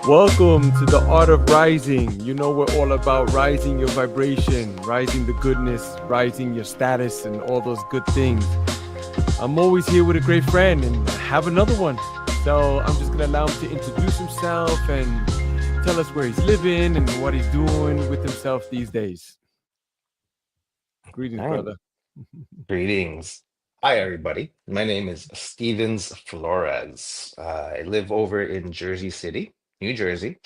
Welcome to the Art of Rising. You know, we're all about rising your vibration, rising the goodness, rising your status, and all those good things. I'm always here with a great friend and have another one. So I'm just going to allow him to introduce himself and tell us where he's living and what he's doing with himself these days. Greetings, All right. brother. Greetings. Hi, everybody. My name is Stevens Florez. I live over in Jersey City, New Jersey,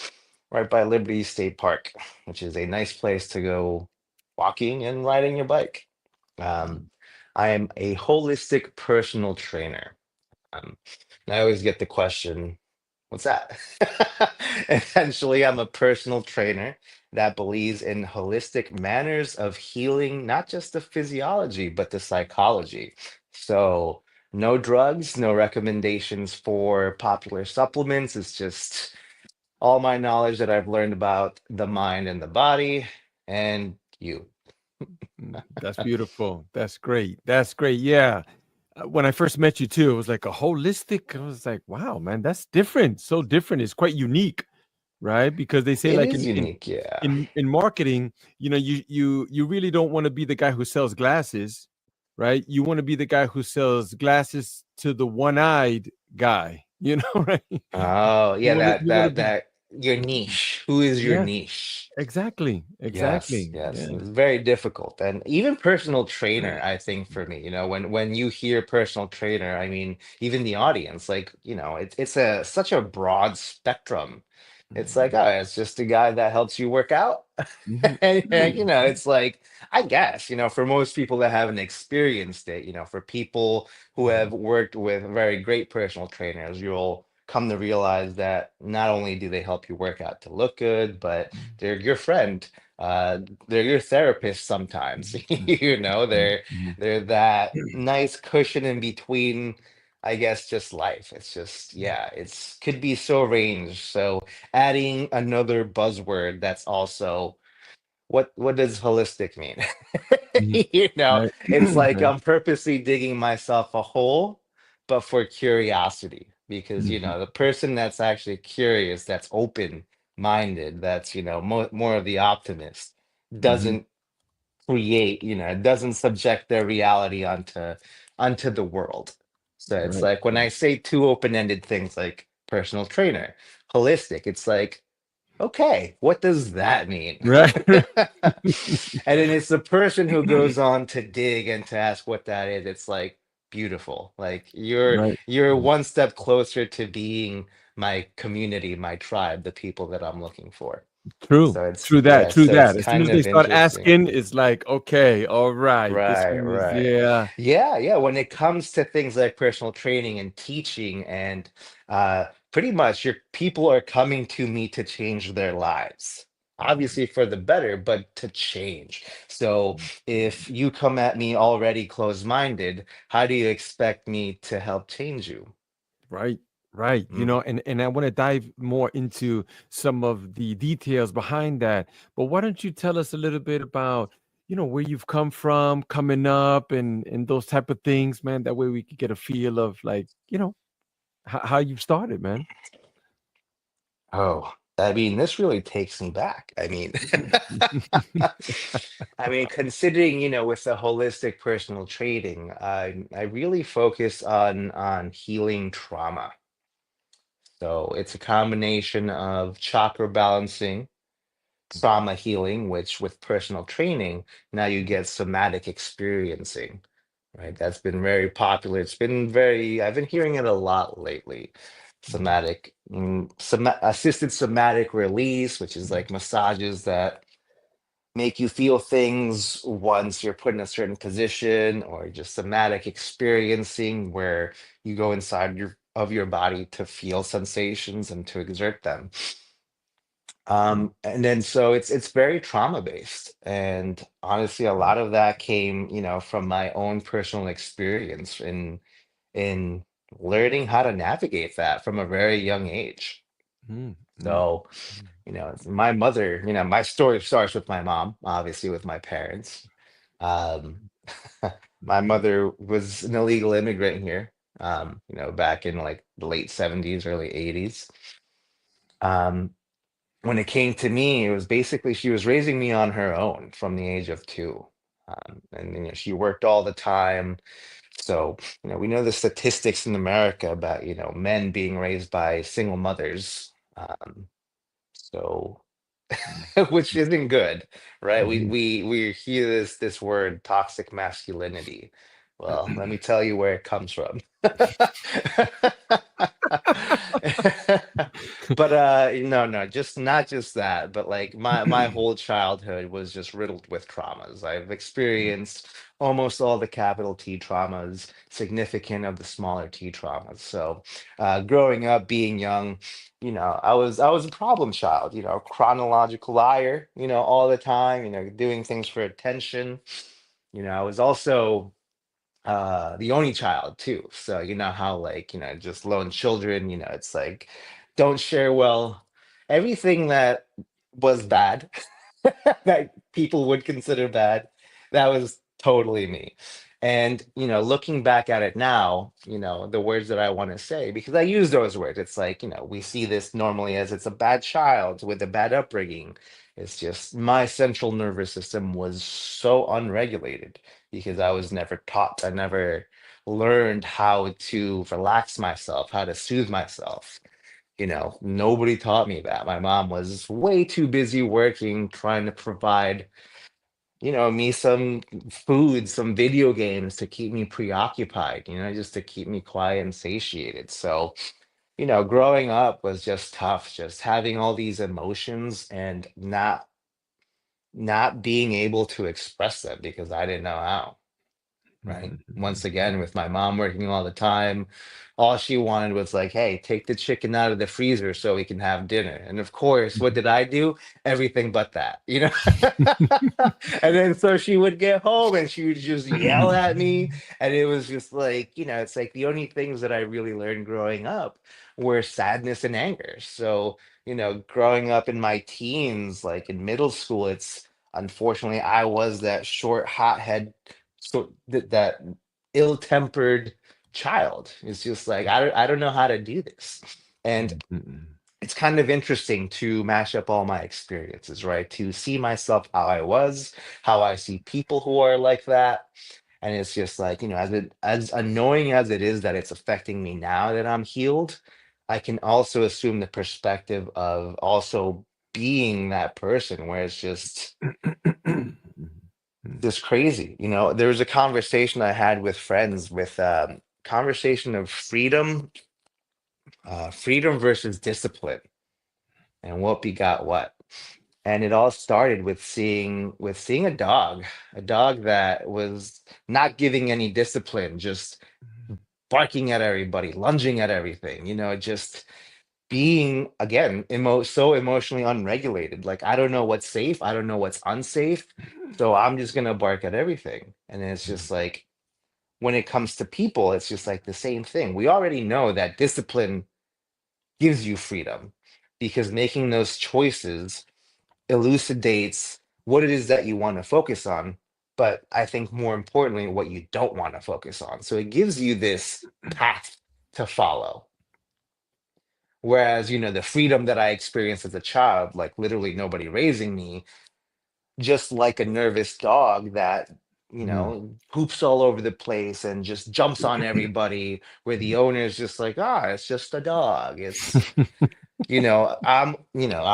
right by Liberty State Park, which is a nice place to go walking and riding your bike. Um, I am a holistic personal trainer. Um, and I always get the question, what's that? Essentially, I'm a personal trainer that believes in holistic manners of healing, not just the physiology, but the psychology. So, no drugs, no recommendations for popular supplements. It's just all my knowledge that I've learned about the mind and the body and you. That's beautiful. That's great. That's great. Yeah. When I first met you too, it was like a holistic. I was like, wow, man, that's different. So different. It's quite unique, right? Because they say It like is in unique, yeah. marketing, you really don't want to be the guy who sells glasses, right? You want to be the guy who sells glasses to the one-eyed guy, right? Oh, You yeah, want to that you want to that be that your niche. Who is your yeah, niche? exactly. Yes, Exactly. yes. Yeah. And it's very difficult. And even personal trainer, I think for me, when you hear personal trainer, I mean, even the audience, like, it's a such a broad spectrum. It's like, oh, it's just a guy that helps you work out. Mhm. And, Right. it's like, I guess, for most people that haven't experienced it, for people who have worked with very great personal trainers, you'll come to realize that not only do they help you work out to look good, but they're your friend. uh they're your therapist sometimes. They're that nice cushion in between, I guess, just life. It's just, yeah, it's could be so arranged. So adding another buzzword that's also, what does holistic mean? Mhm. Right. It's like Right. I'm purposely digging myself a hole, but for curiosity, because Mhm. the person that's actually curious, that's open minded, that's more of the optimist, Mhm. doesn't create, doesn't subject their reality onto the world. So it's Right. like when I say two open-ended things like personal trainer, holistic, it's like, okay, what does that mean? Right. And then it's the person who goes on to dig and to ask what that is. It's like beautiful. Like Right. you're one step closer to being my community, my tribe, the people that I'm looking for. True. So it's, True that. yeah, True so it's that. As soon as kind they of start interesting. asking, it's like, okay, all right, this Right, one is right. yeah. Yeah, yeah. When it comes to things like personal training and teaching, and pretty much your people are coming to me to change their lives. Obviously for the better, but to change. So if you come at me already closed-minded, how do you expect me to help change you? Right. Right. Mm. And I want to dive more into some of the details behind that. But why don't you tell us a little bit about, where you've come from, coming up and those type of things, man. That way we could get a feel of like, how you've started, man. Oh, I mean, this really takes me back. I mean, I mean, considering, with the holistic personal training, I really focus on healing trauma. So it's a combination of chakra balancing, trauma healing, which with personal training, now you get somatic experiencing, right? That's been very popular. I've been hearing it a lot lately. Assisted somatic release, which is like massages that make you feel things once you're put in a certain position, or just somatic experiencing where you go inside your body to feel sensations and to exert them. And then so it's very trauma based, and honestly a lot of that came, from my own personal experience in learning how to navigate that from a very young age. Mm, mm, So, my mother, my story starts with my mom, obviously with my parents. Um, my mhm, mother was an illegal immigrant here, back in like the late 70s, early 80s. Um, when it came to me, it was basically she was raising me on her own from the age of 2. And she worked all the time. So, we know the statistics in America about, men being raised by single mothers. So which isn't good, right? We Mhm. we we hear this word toxic masculinity. Well, let me tell you where it comes from. But no, no, just not just that, but like my whole childhood was just riddled with traumas. I've experienced almost all the capital T traumas, significant of the smaller T traumas. So, growing up, being young, I was a problem child, chronological liar, all the time, doing things for attention. I was also the only child too. So you know how like, just lone children, it's like don't share well. Everything that was bad that people would consider bad, that was totally me. And looking back at it now, the words that I want to say, because I use those words, it's like, we see this normally as it's a bad child with a bad upbringing. It's just my central nervous system was so unregulated because I was never taught. I never learned how to relax myself, how to soothe myself. Nobody taught me that. My mom was way too busy working, trying to provide, me some food, some video games to keep me preoccupied, just to keep me quiet and satiated. So, growing up was just tough, just having all these emotions and not being able to express them because I didn't know how. Right? Once again, with my mom working all the time, all she wanted was like, hey, take the chicken out of the freezer so we can have dinner. And of course, what did I do? Everything but that. And then so she would get home and she would just yell at me. And it was just like, it's like the only things that I really learned growing up were sadness and anger. So, growing up in my teens, like in middle school, it's unfortunately I was that short, hothead so that ill-tempered child. It's just like I don't know how to do this. And it's kind of interesting to mash up all my experiences, right? To see myself how I was, how I see people who are like that. And it's just like, as annoying as it is that it's affecting me now that I'm healed, I can also assume the perspective of also being that person where it's just crazy. There was a conversation I had with friends with conversation of freedom versus discipline, and what begot what. And it all started with seeing a dog that was not giving any discipline, just barking at everybody, lunging at everything, just being again so emotionally unregulated. Like I don't know what's safe, I don't know what's unsafe, so I'm just gonna bark at everything. And it's just like when it comes to people, it's just like the same thing. We already know that discipline gives you freedom because making those choices elucidates what it is that you want to focus on. But I think more importantly, what you don't want to focus on. So it gives you this path to follow. Whereas, the freedom that I experienced as a child, like literally nobody raising me, just like a nervous dog that poops all over the place and just jumps on everybody, where the owner is just like, it's just a dog, I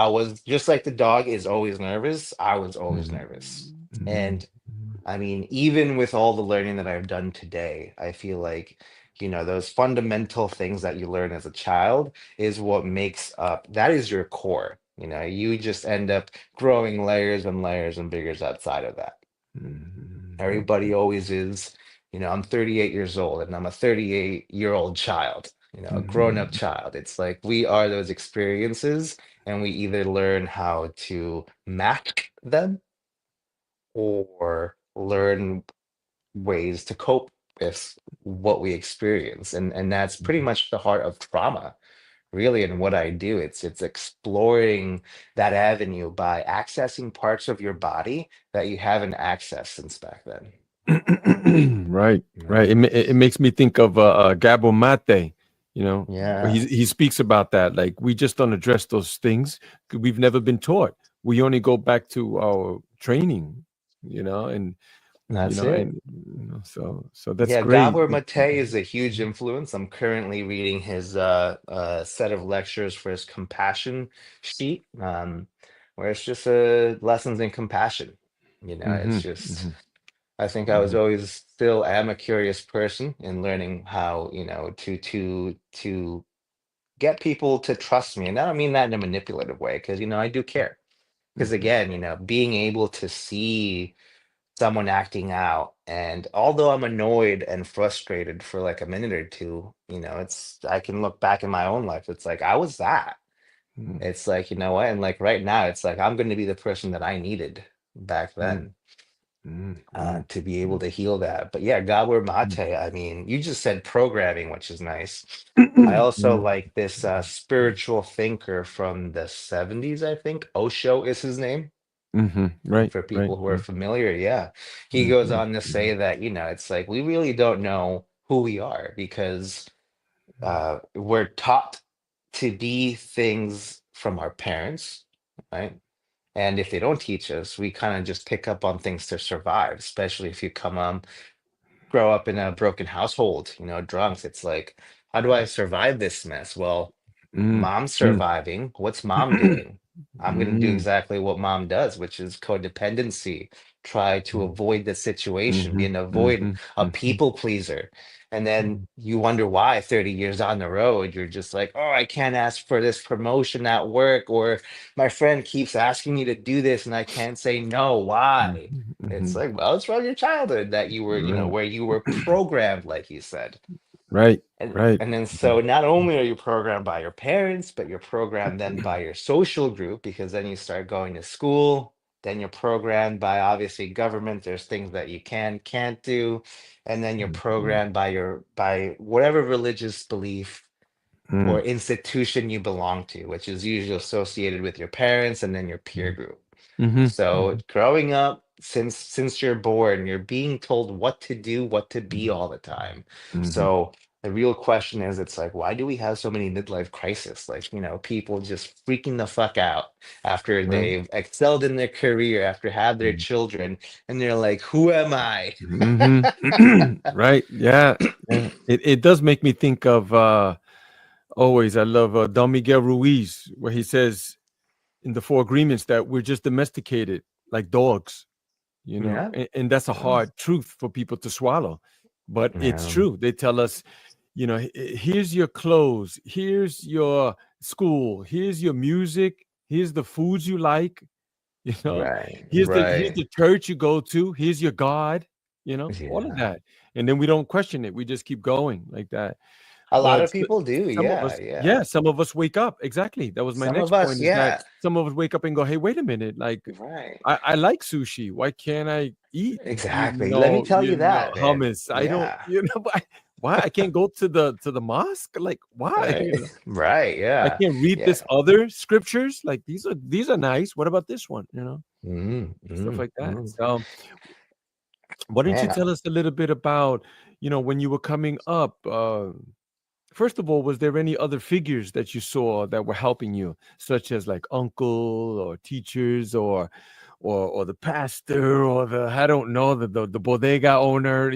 was just like the dog is always nervous, I was always nervous. And I mean, even with all the learning that I've done today, I feel like, those fundamental things that you learn as a child is what makes up, that is your core. You just end up growing layers and layers and figures outside of that. Everybody always is, I'm 38 years old and I'm a 38-year-old child, a grown-up child. It's like we are those experiences and we either learn how to mask them or learn ways to cope with what we experience. And that's pretty much the heart of trauma, really, and what I do. It's exploring that avenue by accessing parts of your body that you haven't accessed since back then. Right, You right. know? It makes me think of Gabo Mate. you know. But Yeah, he speaks about that, like we just don't address those things 'cause we've never been taught. We only go back to our training, you know, and that's it. so that's Yeah, great. Gabor Mate is a huge influence. I'm currently reading his set of lectures for his compassion sheet, where it's just lessons in compassion. You know, it's Hmm. just Hmm. I think I was Hmm. always still am a curious person in learning how, to get people to trust me. And I don't mean that in a manipulative way, because I do care. Because Hmm. again, being able to see someone acting out, and although I'm annoyed and frustrated for like a minute or two, it's I can look back in my own life. It's like I was that. It's like, you know what? And like right now, it's like I'm going to be the person that I needed back Hmm. then, Hmm. to be able to heal that. But yeah, Gabor Mate, I mean, you just said programming, which is nice. I also Hmm. like this spiritual thinker from the 70s, I think. Osho is his name. Hmm. Right, For right, people who are right. familiar, yeah. He goes Hmm. on to say that, it's like we really don't know who we are because we're taught to be things from our parents, right? And if they don't teach us, we kind of just pick up on things to survive, especially if you grow up in a broken household, drunks. It's like, how do I survive this mess? Well, Mm, mom's mm. surviving. What's mom doing? I'm going to do Mm, exactly what mom does, which is codependency. Try to mm, avoid the situation, be mhm, an avoid mhm, a mhm, people pleaser. And then mhm, you wonder why 30 years on the road, you're just like, oh, I can't ask for this promotion at work, or my friend keeps asking me to do this and I can't say no. Why? mhm, It's mhm. like, well, it's from your childhood that you were, Right. where you were programmed, like you said. Right, And right. and then Mhm, so not only are you programmed by your parents, but you're programmed then by your social group, because then you start going to school, then you're programmed by obviously government. There's things that you can't do, and then you're mhm, programmed by whatever religious belief or mm, institution you belong to, which is usually associated with your parents and then your peer mm, group. mhm, So mhm, growing up, since you're born, you're being told what to do, what to be mhm, all the time. mhm. So the real question is, it's like, why do we have so many midlife crises? Like, people just freaking the fuck out after Right. they've excelled in their career, after have their Mm, children, and they're like, who am I? mhm. Right. Yeah. Yeah. It does make me think of always I love Don Miguel Ruiz, where he says in the Four Agreements that we're just domesticated like dogs, you know, Yeah. and that's a Yeah. hard truth for people to swallow, but it's Yeah. true. They tell us, you know, here's your clothes, here's your school, here's your music, here's the foods you like, you know, Right. here's Right. the church you go to, here's your God, you know, all of Yeah. that. And then we don't question it. We just keep going like that. A lot But of people do. some of Yeah. us, Yeah. yeah, some of us wake up. Exactly. That was my Some of next us, point is that yeah. some of us wake up and go, hey, wait a minute. Like, Right. I like sushi. Why can't I eat, Exactly. Let me tell you that, man. hummus? I don't, Yeah. why I can't go to the mosque? Like, why? Right. Right. I Yeah. can't read Yeah. this other scriptures. Like these are nice. What about this one? Mm, Stuff mm, like that. mm. So why don't you Man, tell us a little bit about, when you were coming up? First of all, was there any other figures that you saw that were helping you, such as like uncle or teachers or the pastor or the I don't know the bodega owner,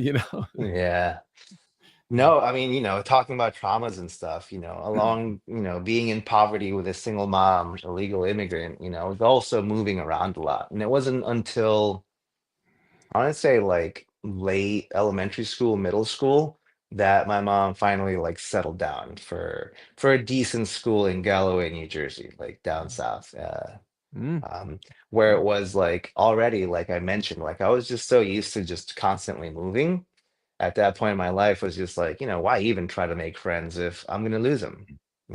yeah. No, I mean, talking about traumas and stuff, Mhm. along, being in poverty with a single mom, illegal immigrant, was also moving around a lot. And it wasn't until I want to say like late elementary school, middle school, that my mom finally like settled down for a decent school in Galloway, New Jersey, like down south. Mm, Um, where it was like already, like I mentioned, like I was just so used to just constantly moving. At that point in my life was just like, why even try to make friends if I'm gonna lose them?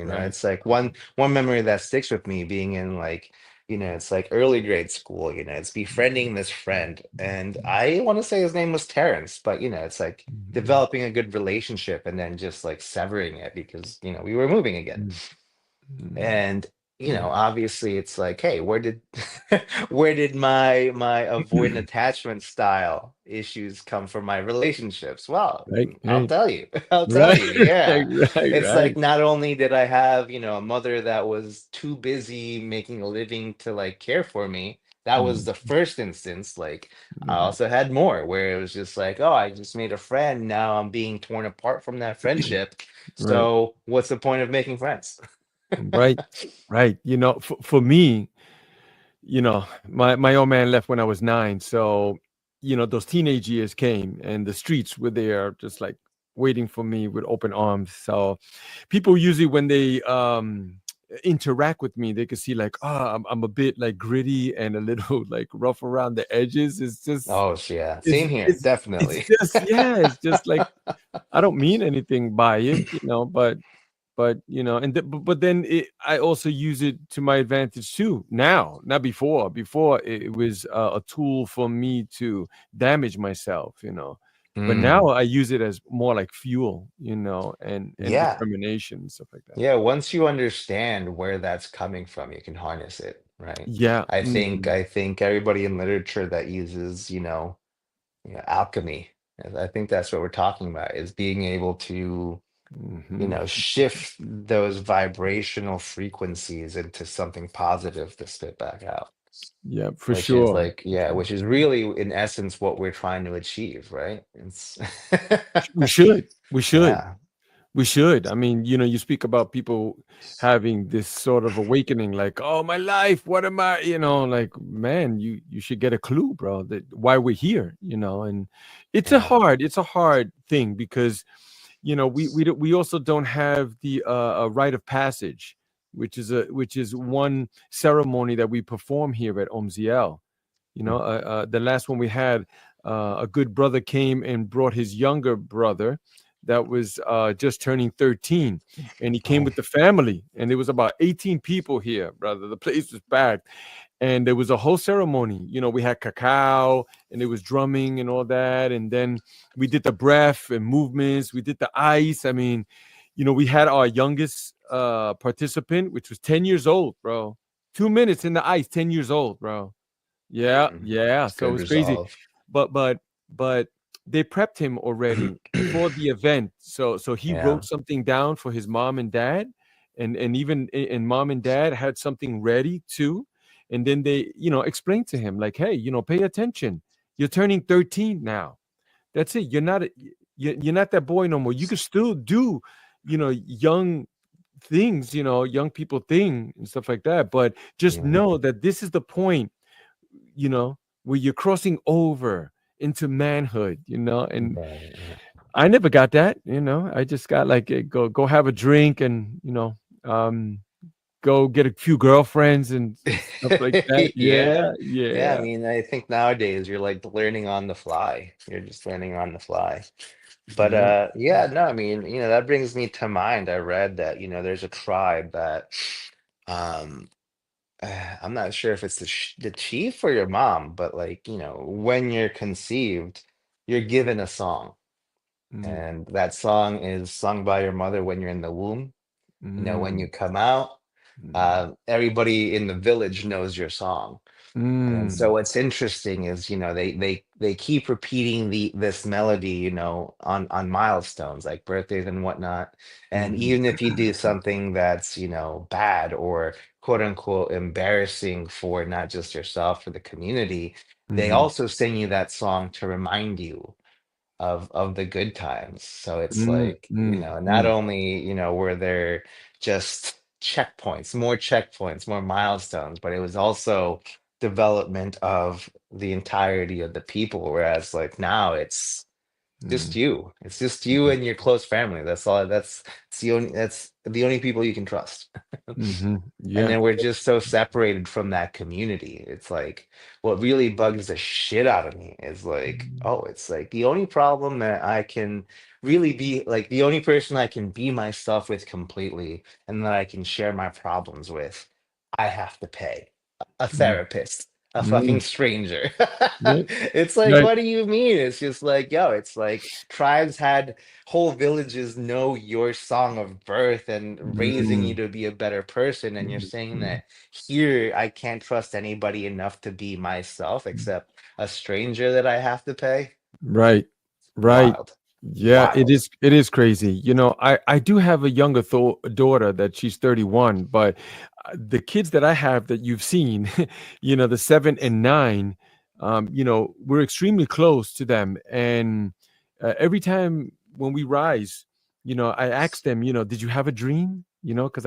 right. It's like one memory that sticks with me being in like, it's like early grade school, it's befriending this friend. And I want to say his name was Terrence, but it's like Mhm. developing a good relationship and then just like severing it because, we were moving again. Mm, mm, And Yeah. obviously it's like, hey, where did where did my avoidant attachment style issues come from my relationships? Well, Right, I'll right, tell you. I'll tell right, you. Yeah. right, It's right. like not only did I have, a mother that was too busy making a living to like care for me, that was Mm, the first instance. Like I mm, also had more where it was just like, oh, I just made a friend. Now I'm being torn apart from that friendship. right, So what's the point of making friends? right, right. For me, my old man left when I was 9. So, those teenage years came and the streets were there just like waiting for me with open arms. So people usually when they interact with me, they can see like, I'm a bit like gritty and a little like rough around the edges. Oh, yeah. Same here, It's definitely. just, yeah, it's just like I don't mean anything by it, but but then I also use it to my advantage too now, not before. Before it was a tool for me to damage myself, but now Mm, I use it as more like fuel, and yeah. determination and stuff like that. Yeah, once you understand where that's coming from, you can harness it, right? Yeah. I think Mhm. I think everybody in literature that uses, alchemy, I think that's what we're talking about, is being able to, Mhm. shift those vibrational frequencies into something positive to spit back out. Yeah, for Which is sure. like, yeah, which is really in essence what we're trying to achieve, right? It's We should. We should. yeah, We should. I mean, you speak about people having this sort of awakening, like, "Oh, my life, what am I?" Like, man, you should get a clue, bro, that why we're here. And yeah. it's a hard thing because we also don't have the a rite of passage, which is one ceremony that we perform here at Omziel. The last one we had, a good brother came and brought his younger brother that was just turning 13, and he came Oh, with the family, and there was about 18 people here, brother. The place was packed, and there was a whole ceremony. We had cacao, and there was drumming and all that, and then we did the breath and movements. We did the ice. I mean, we had our youngest participant, which was 10 years old, bro. 2 minutes in the ice, 10 years old, bro. Yeah, yeah. it's So it good was crazy, resolve. but they prepped him already for the event. So he Yeah. wrote something down for his mom and dad, and even and mom and dad had something ready too. And then they, explained to him like, hey, pay attention. You're turning 13 now. That's it. You're not that boy no more. You can still do, young things, young people thing and stuff like that. But just Mhm. know that this is the point, where you're crossing over into manhood, and Right, right. I never got that. I just got like go have a drink and um go get a few girlfriends and stuff like that. Yeah. Yeah, Yeah, I yeah. mean, I think nowadays you're like learning on the fly. You're just learning on the fly. But Yeah. yeah, no, I mean, that brings me to mind. I read that, there's a tribe that um I'm not sure if it's the chief or your mom, but like, when you're conceived, you're given a song. Mm, And that song is sung by your mother when you're in the womb. When mm, you come out, mm, everybody in the village knows your song. And then so mm, what's interesting is, they keep repeating this melody, on milestones like birthdays and whatnot. And mhm, even if you do something that's, bad or quote unquote embarrassing for not just yourself, for the community, they mhm, also sing you that song to remind you of the good times. So it's mm, like, mm, not mm, only, were there just checkpoints, more milestones, but it was also development of the entirety of the people. Whereas like now it's just mm, you. It's just you and your close family. That's all. That's the only people you can trust. mhm. And Yeah. then we're just so separated from that community. It's like what really bugs the shit out of me is like, oh, it's like the only problem that I can really be like the only person I can be myself with completely and that I can share my problems with, I have to pay a Mm, therapist. a fucking Mm, stranger. right, It's like, right. what do you mean? It's just like, yo, it's like tribes had whole villages know your song of birth and raising you Mm, to be a better person. And you're mm, saying mm, that here I can't trust anybody enough to be myself mm. except a stranger that I have to pay. Right, right. Wild, Yeah, it wild. is. It is crazy. I do have a younger daughter that she's 31, but the kids that I have that you've seen, the 7 and 9, we're extremely close to them, and every time when we rise, I ask them, did you have a dream? Because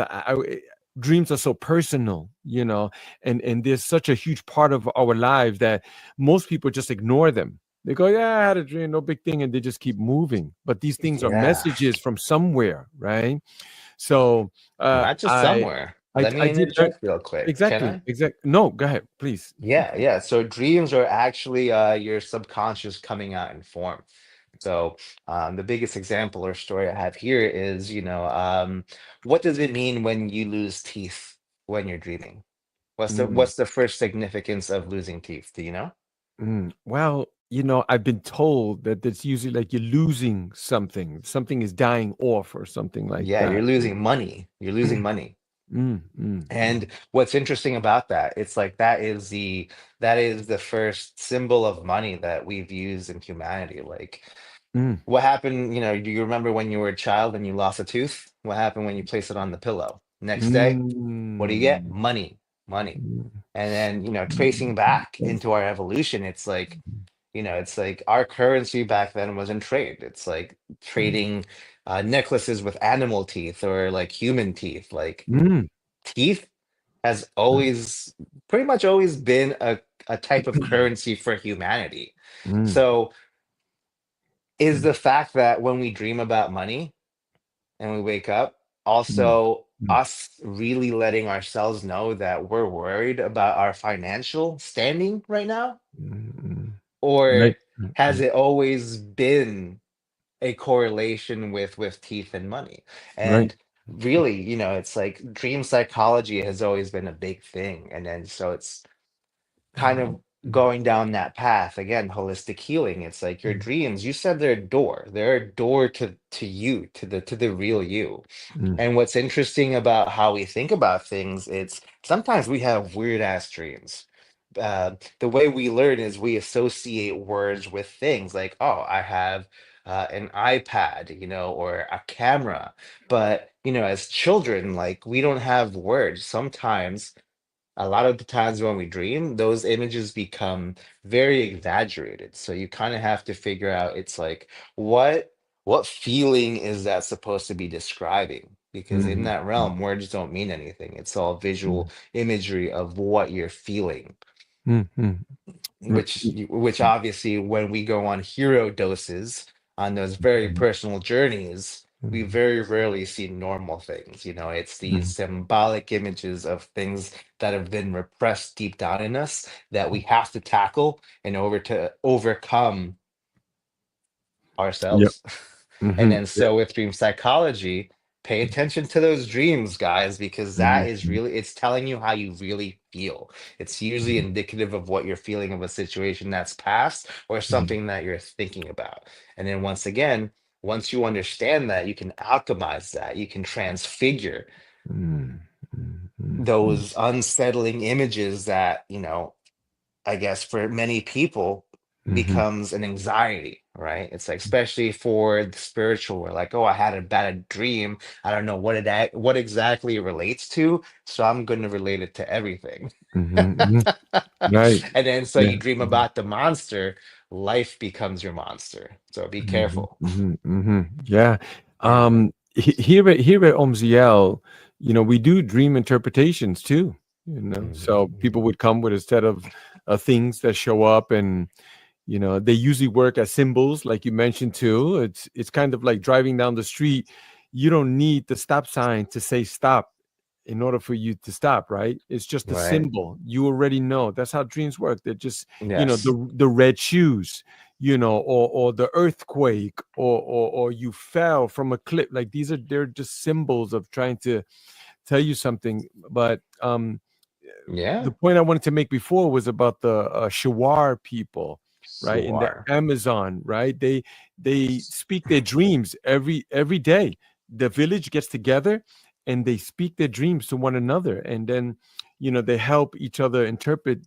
dreams are so personal, and there's such a huge part of our lives that most people just ignore them. They go, yeah, I had a dream, no big thing, and they just keep moving. But these things are Yeah. messages from somewhere, right? So Not just I, somewhere. I, Let I me did learn interject real quick. Can exactly, I? exactly. No, go ahead, please. Yeah, yeah. So dreams are actually your subconscious coming out in form. So the biggest example or story I have here is, what does it mean when you lose teeth when you're dreaming? Mm, What's the first significance of losing teeth? Do you know? Well, I've been told that it's usually like you're losing something. Something is dying off or something like Yeah, you're that. losing money. You're losing money. Mm, mm, And mm, what's interesting about that, it's like that is the first symbol of money that we've used in humanity. Like mm, what happened, do you remember when you were a child and you lost a tooth? What happened when you place it on the pillow? Next day, what do you get? mm, Money, money. mm, And then, tracing mm, back into our evolution, it's like our currency back then was in trade. It's like trading necklaces with animal teeth or like human teeth. Like mm, teeth has always pretty much always been a type of currency for humanity. mm, So is mm, the fact that when we dream about money and we wake up mm, also mm, us really letting ourselves know that we're worried about our financial standing right now? mm, mm. Or Right. Mm, has mm, it always been a correlation with teeth and money? right. And really, it's like dream psychology has always been a big thing. And then so it's kind Mm, of going down that path again, holistic healing. It's like your mm, dreams, you said they're a door to you, to the real you. mm, And what's interesting about how we think about things, it's sometimes we have weird ass dreams. The way we learn is we associate words with things like, oh, I have an iPad, or a camera. But, as children, like we don't have words. Sometimes a lot of the times when we dream, those images become very exaggerated. So you kind of have to figure out, it's like, what feeling is that supposed to be describing? Because in mm, that mm, realm, words don't mean anything. It's all mm, visual imagery of what you're feeling, mm, mm, mm, which obviously when we go on hero doses on those very mm, personal journeys, we mm, very rarely see normal things. It's these mm, symbolic images of things that have been repressed deep down in us that we have to tackle in order to overcome yep. ourselves. And Mhm, then yep. so with dream psychology, pay attention to those dreams, guys, because that Mhm, is really, it's telling you how you really feel. It's usually mhm, indicative of what you're feeling of a situation that's past or mhm, something that you're thinking about. And then once again, once you understand that, you can alchemize that, you can transfigure mm, mm, mm, mm, those unsettling images that, I guess for many people mhm, becomes an anxiety, right? It's like especially for the spiritual, we're like, oh, I had a bad dream. I don't know what exactly it relates to, so I'm going to relate it to everything. mhm, mhm. Right. And then so Yeah. you dream Mhm, about the monster, life becomes your monster. So be mhm, careful. mhm, mhm. Yeah. Yeah. Here at Omziel, we do dream interpretations too. So people Mhm. would come with a set of things that show up, and they usually work as symbols, like you mentioned too. It's kind of like driving down the street. You don't need the stop sign to say stop in order for you to stop, right? It's just a Right. symbol. You already know. That's how dreams work. They're just, Yes. the red shoes, or the earthquake, or you fell from a cliff. Like they're just symbols of trying to tell you something. But Yeah. the point I wanted to make before was about the Shawar people, right? In the Sure. Amazon, right? They speak their dreams every day. The village gets together and they speak their dreams to one another, and then they help each other interpret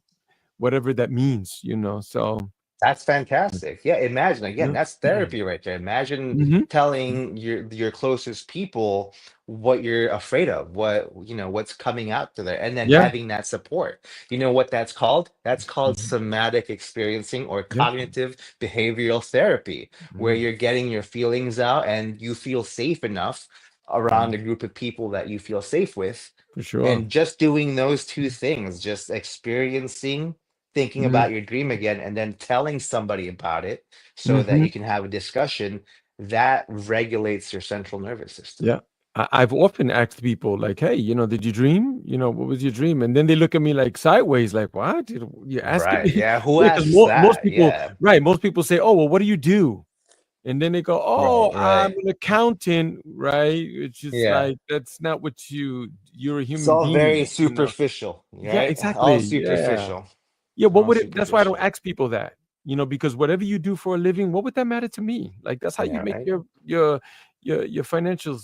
whatever that means. So That's fantastic. Yeah, imagine again, yeah. that's therapy right there. Imagine Hmm. telling your closest people what you're afraid of, what's coming out to there, and then Yeah. having that support. You know what that's called? That's called Hmm. somatic experiencing or Yeah. cognitive behavioral therapy, where Hmm. you're getting your feelings out and you feel safe enough around a group of people that you feel safe with. For sure. And just doing those two things, just experiencing, thinking Hmm. about your dream again, and then telling somebody about it so that Hmm. you can have a discussion, that regulates your central nervous system. Yeah. I've often asked people like, "Hey, did you dream? What was your dream?" And then they look at me like sideways, like, "What? You asking Right. me?" Yeah. Who Because asks most that? people, Yeah. right? Most people say, "Oh, well, what do you do?" And then they go, "Oh, Right. I'm Right. an accountant," right? It's just Yeah. like that's not what you're a It's human all very being. superficial, Yeah, right? All exactly. Yeah. superficial. Yeah, what All would it that's why I don't superficial. ask people that, because whatever you do for a living, what would that matter to me? Like, that's how you Yeah. make Right. your financials,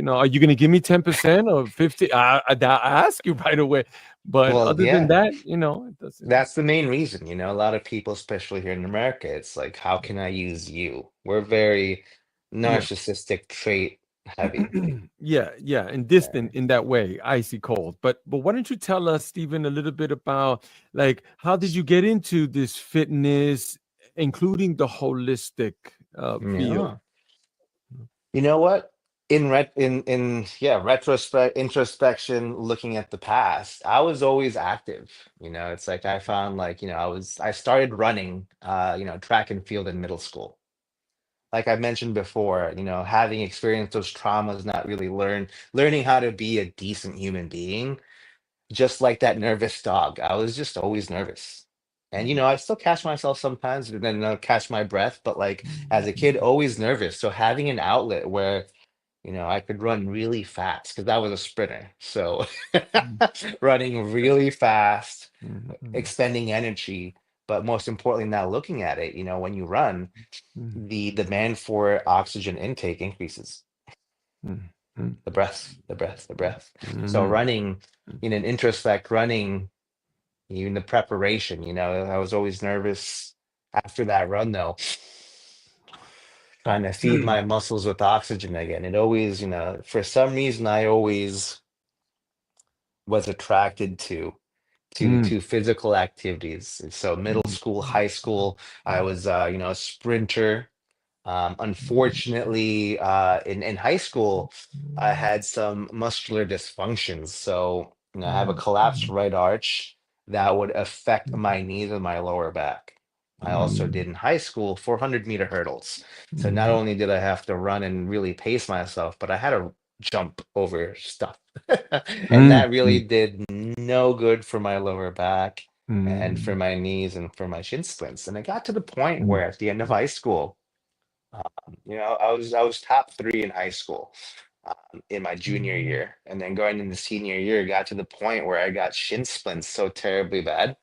are you gonna give me 10% or 50? I ask you right away. But Well, other than yeah. that, it doesn't. That's the main reason, a lot of people, especially here in America, it's like, how can I use you? We're very Yeah. narcissistic trait heavy. Yeah, yeah, and Yeah. distant in that way, icy cold. But why don't you tell us, Stephen, a little bit about, like, how did you get into this fitness, including the holistic field? Yeah. You know what? In yeah, retrospect, introspection, looking at the past, I was always active. It's like I found like, I started running track and field in middle school. Like I mentioned before, having experienced those traumas, not really learning how to be a decent human being, just like that nervous dog. I was just always nervous. And I still catch myself sometimes and then catch my breath, but like as a kid, always nervous. So having an outlet where I could run really fast because I was a sprinter. So running really fast, Mhm, expending energy, but most importantly, now looking at it, when you run, mhm, the demand for oxygen intake increases. mhm, mhm, The breath, the breath, the breath. So mhm, running, in an introspect, running, even the preparation, I was always nervous after that run though, trying to feed mhm, my muscles with oxygen again. It always, for some reason, I always was attracted mhm, to physical activities. And so middle mhm, school, high school, I was a sprinter. Unfortunately, in high school, I had some muscular dysfunctions. So, I have a collapsed right arch that would affect my knees and my lower back. I also did in high school 400-meter hurdles. So not only did I have to run and really pace myself, but I had to jump over stuff. And mhm, that really did no good for my lower back and for mhm, my knees and for my shin splints. And it got to the point mhm, where at the end of high school, I was top three in high school in my junior mhm, year, and then going into senior year, got to the point where I got shin splints so terribly bad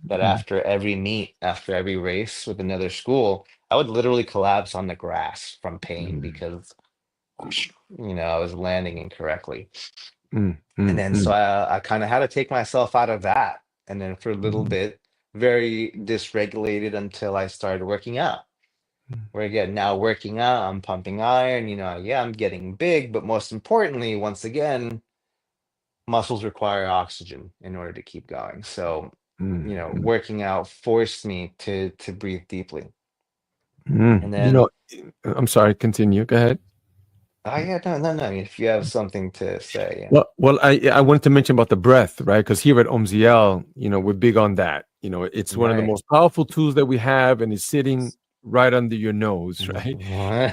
that mhm, after every meet, after every race with another school, I would literally collapse on the grass from pain mhm, because I was landing incorrectly. mhm, And mhm, then so mhm, I kind of had to take myself out of that, and then for a little mhm, bit, very dysregulated until I started working out. Where again, now working out, I'm pumping iron, yeah, I'm getting big, but most importantly, once again, muscles require oxygen in order to keep going. So, mhm, mhm, working out forced me to breathe deeply. mhm. And then, I'm sorry, continue. Go ahead. oh yeah, no, no, no. If you have something to say, yeah. Well, I wanted to mention about the breath, right? Because here at Omziel, we're big on that. It's one of the Right. most powerful tools that we have, and it's sitting right under your nose, right?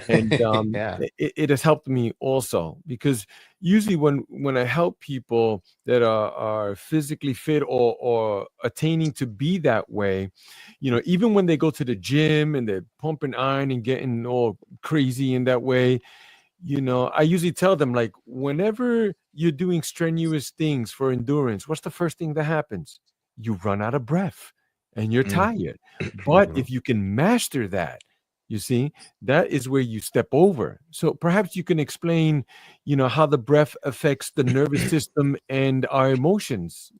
And Yeah. it has helped me also, because usually when I help people that are physically fit or attaining to be that way, even when they go to the gym and they're pumping iron and getting all crazy in that way, I usually tell them, like, whenever you're doing strenuous things for endurance, what's the first thing that happens? You run out of breath and you're Mm. tired. But Mhm. if you can master that, you see, that is where you step over. So perhaps you can explain, how the breath affects the nervous system and our emotions,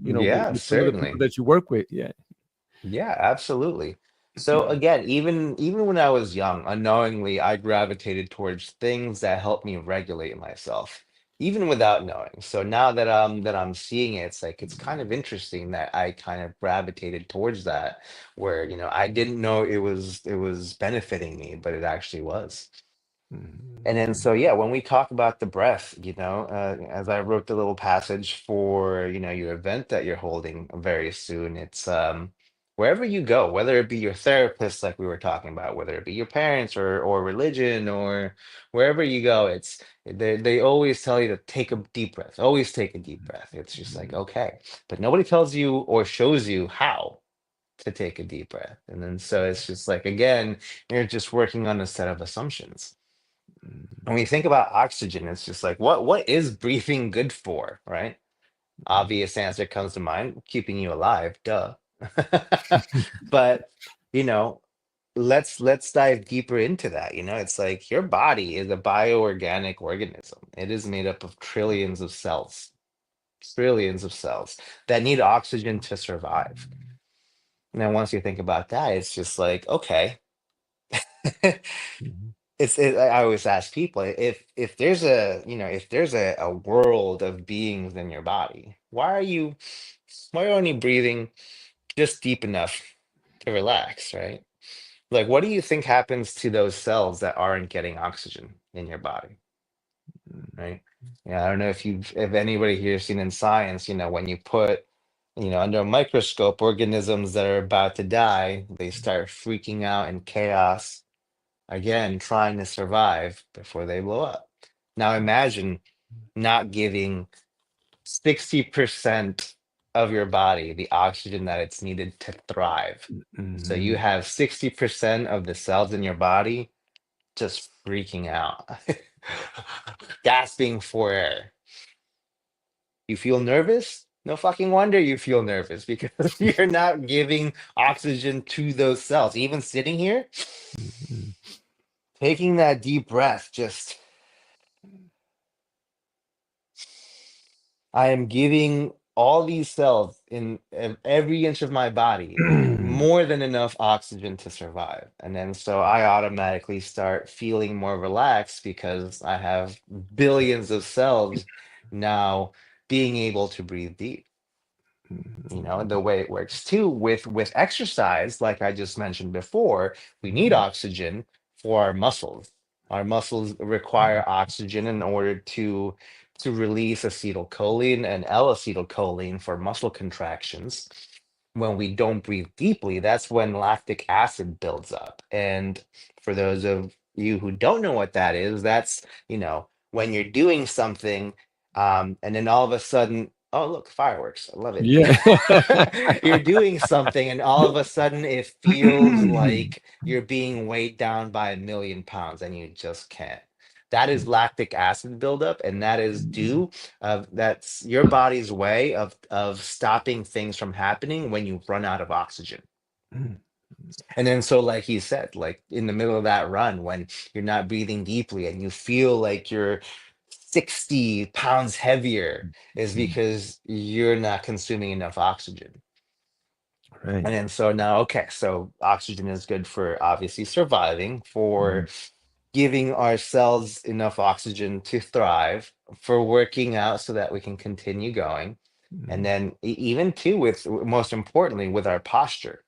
Yeah, with some of the people certainly. that you work with. Yeah. Yeah, absolutely. So again, even when I was young, unknowingly, I gravitated towards things that helped me regulate myself, even without knowing. So now that I'm seeing it, it's like it's kind of interesting that I kind of gravitated towards that, where I didn't know it was benefiting me, but it actually was. And then, so yeah, when we talk about the breath, as I wrote the little passage for, your event that you're holding very soon, it's wherever you go, whether it be your therapist, like we were talking about, whether it be your parents or religion or wherever you go, they always tell you to take a deep breath, always take a deep breath. It's just like, okay, but nobody tells you or shows you how to take a deep breath. And then so it's just like, again, you're just working on a set of assumptions. When we think about oxygen, it's just like, what is breathing good for, right? Obvious answer comes to mind, keeping you alive, duh. But, you know, let's dive deeper into that. It's like your body is a bioorganic organism. It is made up of trillions of cells that need oxygen to survive. And then once you think about that, it's just like, okay. I always ask people, if there's a world of beings in your body, why are you only breathing just deep enough to relax, right? Like, what do you think happens to those cells that aren't getting oxygen in your body, right? Yeah, I don't know if anybody here has seen in science, when you put, under a microscope, organisms that are about to die, they start freaking out in chaos, again, trying to survive before they blow up. Now imagine not giving 60% of your body the oxygen that it's needed to thrive. So you have 60% of the cells in your body just freaking out, gasping for air. You feel nervous? No fucking wonder you feel nervous because you're not giving oxygen to those cells. Even sitting here, taking that deep breath, just I am giving all these cells in every inch of my body more than enough oxygen to survive. And then so I automatically start feeling more relaxed because I have billions of cells now being able to breathe deep. The way it works too with exercise, like I just mentioned before, we need oxygen for our muscles require oxygen in order to release acetylcholine and L-acetylcholine for muscle contractions. When we don't breathe deeply, that's when lactic acid builds up. And for those of you who don't know what that is, that's when you're doing something, and then all of a sudden, oh, look, fireworks. I love it. Yeah. You're doing something, and all of a sudden, it feels like you're being weighed down by 1,000,000 pounds, and you just can't. That is lactic acid buildup, and that is due that's your body's way of stopping things from happening when you run out of oxygen. And then so like he said, like in the middle of that run when you're not breathing deeply and you feel like you're 60 pounds heavier is because you're not consuming enough oxygen. Right. And then so now, okay, so oxygen is good for obviously surviving, for giving our cells enough oxygen to thrive, for working out so that we can continue going. And then even too with most importantly with our posture.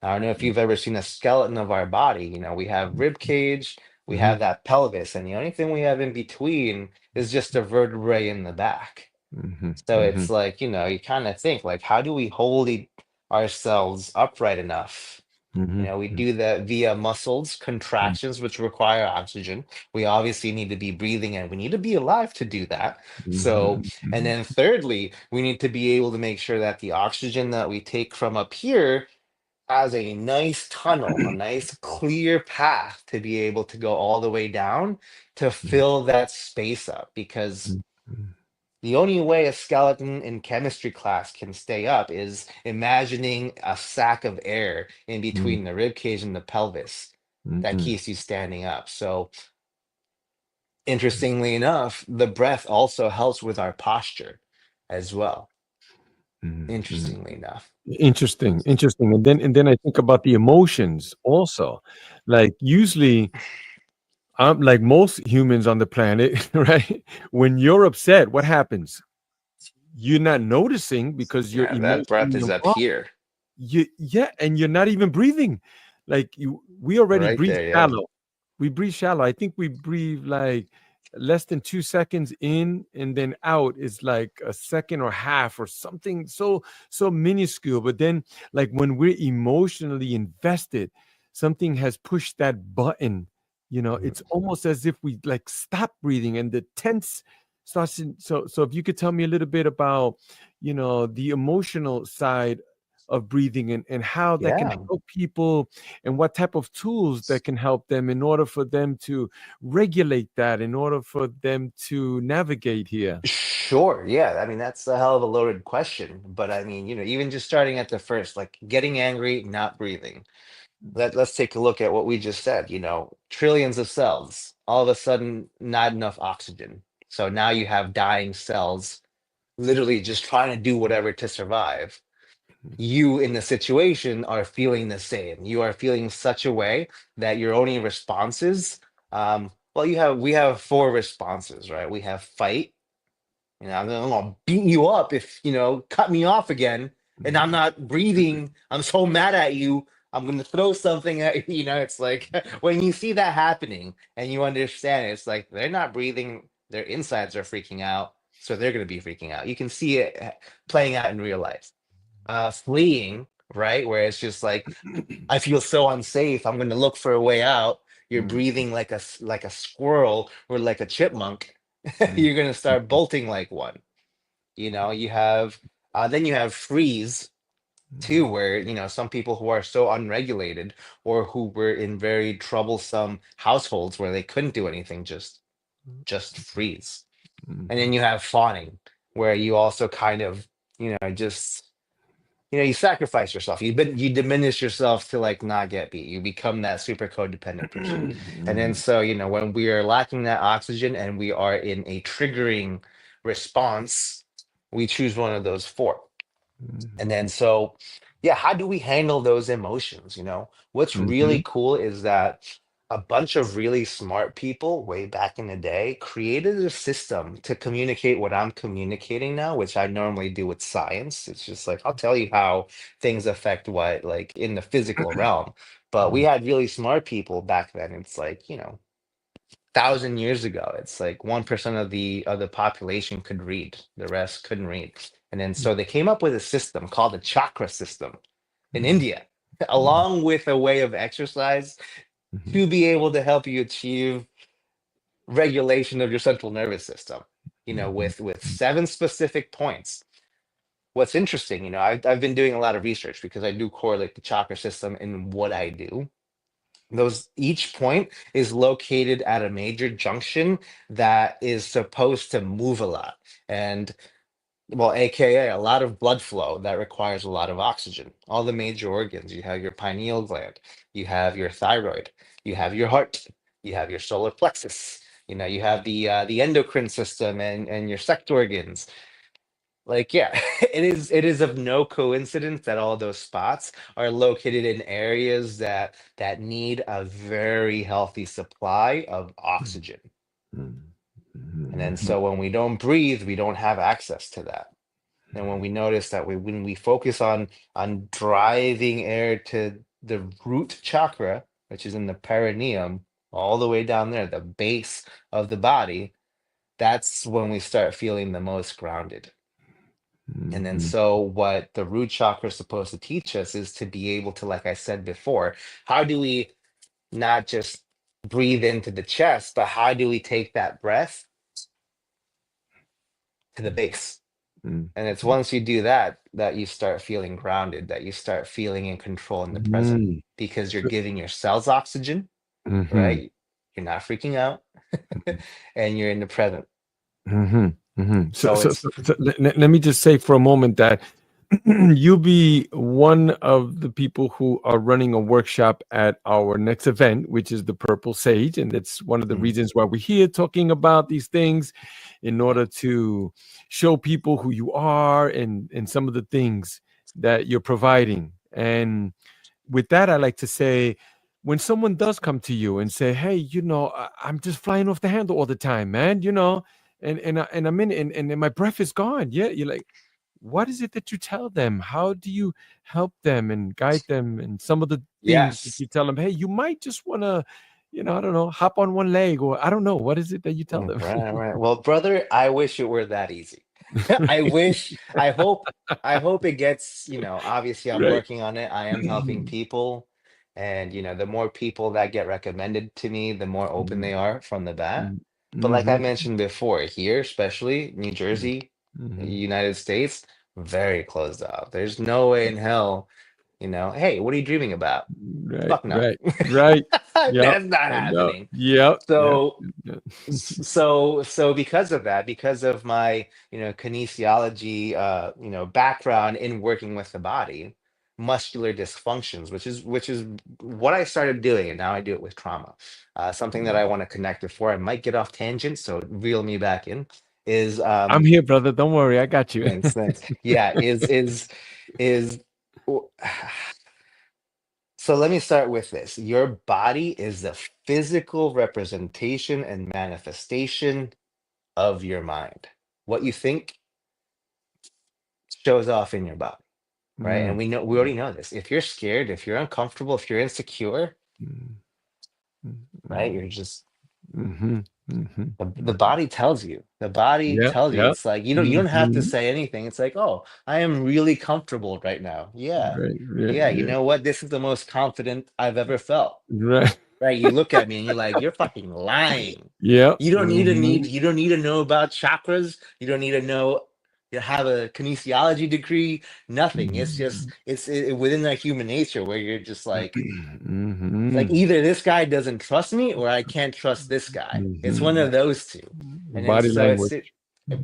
I don't know if you've ever seen a skeleton of our body. We have rib cage, we Mhm, have that pelvis, and the only thing we have in between is just a vertebrae in the back. mhm, So it's mhm, like, you kind of think like, how do we hold ourselves upright enough? mhm, We mhm, do that via muscles, contractions, which require oxygen. We obviously need to be breathing and we need to be alive to do that. So, mhm, and mhm, then thirdly, we need to be able to make sure that the oxygen that we take from up here has a nice tunnel, a nice clear path to be able to go all the way down to fill that space up. Because mhm, The only way a skeleton in chemistry class can stay up is imagining a sack of air in mm, between the rib cage and the pelvis that mhm, keeps you standing up. So, interestingly enough, the breath also helps with our posture as well. mhm, mhm. Interestingly enough. Interesting, interesting. And then I think about the emotions also. Like usually I'm like most humans on the planet, right? When you're upset, what happens? You're not noticing because you're Yeah, that breath emotionally is up involved. here, Yeah, and you're not even breathing. Like we already right breathe there. Yeah. shallow. We breathe shallow. I think we breathe like less than 2 seconds in, and then out is like a second or half or something so minuscule. But then, like when we're emotionally invested, something has pushed that button. Mhm. It's almost as if we like stop breathing, and the tense starts. So if you could tell me a little bit about the emotional side of breathing, and how that can Yeah. help people, and what type of tools that can help them in order for them to regulate that, in order for them to navigate here. Sure. Yeah. I mean, that's a hell of a loaded question. But I mean, even just starting at the first, like getting angry, not breathing. Let's take a look at what we just said. Trillions of cells, all of a sudden, not enough oxygen. So now you have dying cells literally just trying to do whatever to survive. You in the situation are feeling the same. You are feeling such a way that your only responses, well, we have four responses, right? We have fight. I'm gonna beat you up if cut me off again, and I'm not breathing. I'm so mad at you. I'm gonna throw something at you. It's like when you see that happening and you understand it, it's like they're not breathing. Their insides are freaking out, so they're gonna be freaking out. You can see it playing out in real life. Fleeing, right, where it's just like I feel so unsafe. I'm gonna look for a way out. You're Mm, breathing like a squirrel or like a chipmunk. mm, You're gonna start bolting like one. You have then you have freeze too, where some people who are so unregulated or who were in very troublesome households where they couldn't do anything, just freeze. And then mm, you have fawning, where you also kind of just you sacrifice yourself. You diminish yourself to like not get beat. You become that super codependent person. And then mm, so when we are lacking that oxygen and we are in a triggering response, we choose one of those four. And mm, then so, yeah, how do we handle those emotions? What's really mhm, cool is that a bunch of really smart people way back in the day created a system to communicate what I'm communicating now, which I normally do with science. It's just like I'll tell you how things affect what, like in the physical realm. But we mm, had really smart people back then. It's like, 1,000 years ago. It's like 1% of the population could read, the rest couldn't read. And then so they came up with a system called the chakra system in mm, India, mm, along with a way of exercise mhm, to be able to help you achieve regulation of your central nervous system. mhm, With seven specific points. What's interesting, I've been doing a lot of research because I do correlate the chakra system in what I do. Those each point is located at a major junction that is supposed to move a lot. And well, aka a lot of blood flow that requires a lot of oxygen. All the major organs, you have your pineal gland, you have your thyroid, you have your heart, you have your solar plexus, you have the endocrine system and your sex organs. Like, yeah, it is of no coincidence that all those spots are located in areas that need a very healthy supply of mm, oxygen. mm, And then mhm, so when we don't breathe, we don't have access to that. And when we notice that when we focus on driving air to the root chakra, which is in the perineum, all the way down there, the base of the body, that's when we start feeling the most grounded. And then mhm, so what the root chakra is supposed to teach us is to be able to, like I said before, how do we not just breathe into the chest, but how do we take that breath to the base? mm, And it's once you do that you start feeling grounded, that you start feeling in control in the present mm. because you're So, giving your cells oxygen, mhm, right? You're not freaking out mhm, and you're in the present. mhm. So it's Let me just say for a moment that you'll be one of the people who are running a workshop at our next event, which is the Purple Sage. And that's one of the mm, reasons why we're here talking about these things in order to show people who you are and some of the things that you're providing. And with that, I like to say, when someone does come to you and say, "Hey, I'm just flying off the handle all the time, man," and I'm in, and my breath is gone. Yeah, you're like, what is it that you tell them? How do you help them and guide them? And some of the things that yes. you tell them, hey, you might just want to, I don't know, hop on one leg, or I don't know, what is it that you tell them? Right, right. Well, brother, I wish it were that easy. I wish, I hope it gets, obviously I'm Right. working on it. I am helping people. And, the more people that get recommended to me, the more open they are from the bat. But like I Mm-hmm. mentioned before, here, especially New Jersey, Mm-hmm. United States, very closed off. There's no way in hell, hey, what are you dreaming about? Right, Fuck no. right, right. Yep. That's not I know. happening. Yep. Yep. So Yep. so because of that, because of my, kinesiology, background in working with the body, muscular dysfunctions, which is what I started doing, and now I do it with trauma. Something that I want to connect before I might get off tangent, so reel me back in, is I'm here, brother. Don't worry. I got you. thanks. Yeah, is so let me start with this. Your body is the physical representation and manifestation of your mind. What you think shows off in your body, right? And Mm, we already know this. If you're scared, if you're uncomfortable, if you're insecure, mm, mm, right? mm, You're just mhm, mhm, the mhm. body tells you. The body Yep, tells you. yep. It's like you don't have to Mhm. say anything. It's like, oh, I am really comfortable right now. Yeah. Right, right, Yeah, you yeah. know what? This is the most confident I've ever felt. Right. Right? You look at me and you're like, you're fucking lying. Yep. You Mhm, don't need to know about chakras. You don't need to know you have a kinesiology degree, nothing. It's just mhm. within that human nature where you're just like it's like Mhm, either this guy doesn't trust me or I can't trust this guy. It's one mhm. of those two. And then Body so language.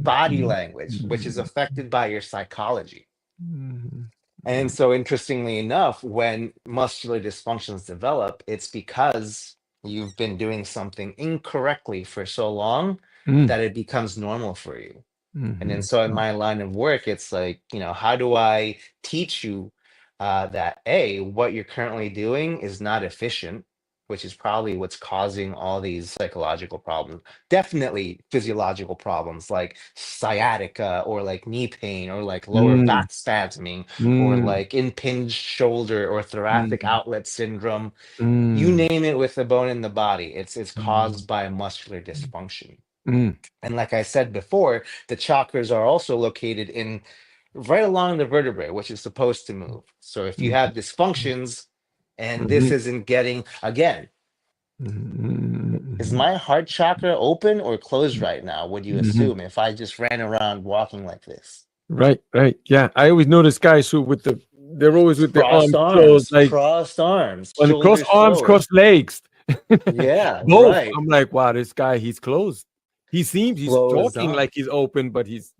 body Mhm, language, which is mhm, affected by your psychology. mhm, And so, interestingly enough, when muscular dysfunctions develop, it's because you've been doing something incorrectly for so long mhm, that it becomes normal for you. And then, mhm, so in my line of work, it's like, how do I teach you that A, what you're currently doing is not efficient, which is probably what's causing all these psychological problems. Definitely physiological problems like sciatica or like knee pain or like lower mhm, back spasming or mhm, like impinged shoulder or thoracic mhm, outlet syndrome. You mhm, name it with the bone in the body. It's mhm, caused by muscular dysfunction. mhm, And like I said before, the chakras are also located in right along the vertebrae, which is supposed to move. So if you have mhm, dysfunctions and this mhm, isn't getting, again, is mhm, my heart chakra open or closed right now? Would you mhm. assume if I just ran around walking like this? Right, right. Yeah, I always notice guys who they're always with their arms closed, like Crossed arms, on the cross shoulders arms, forward. cross legs. Yeah, Both. right. I'm like, wow, this guy, he's closed. He's Closed talking off. like he's open, but he's